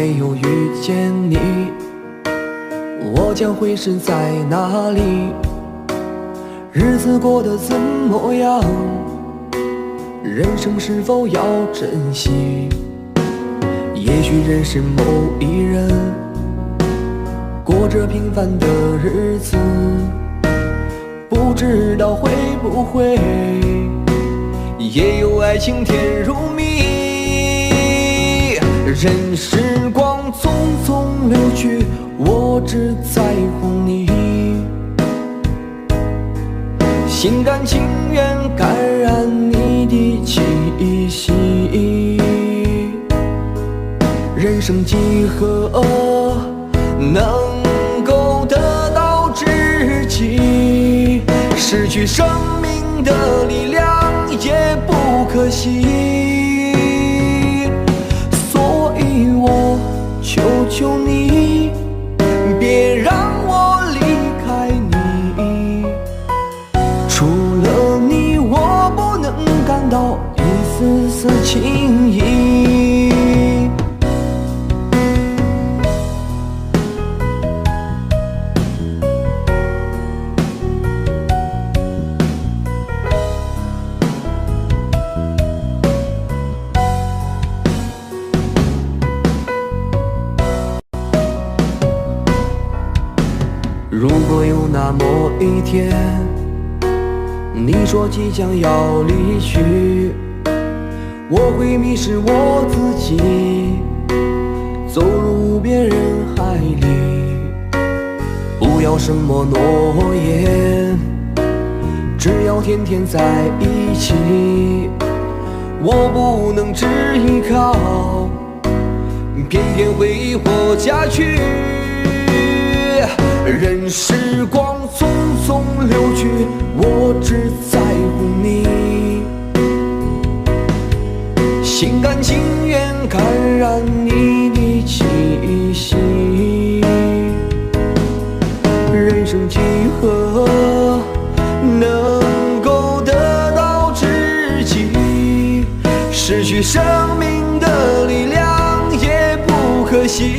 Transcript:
没有遇见你，我将会是在哪里？日子过得怎么样？人生是否要珍惜？也许认识某一人，过着平凡的日子，不知道会不会也有爱情甜如蜜。任时光匆匆流去，我只在乎你，心甘情愿感染你的气息。人生几何能够得到知己？失去生命的力量也不可惜，所以我求求你，别让我离开你。除了你，我不能感到一丝丝情意。如果有那么一天，你说即将要离去，我会迷失我自己，走入无边人海里。不要什么诺言，只要天天在一起。我不能只依靠，偏偏回忆活下去。任时光匆匆流去，我只在乎你，心甘情愿感染你的气息。人生几何能够得到知己？失去生命的力量也不可惜。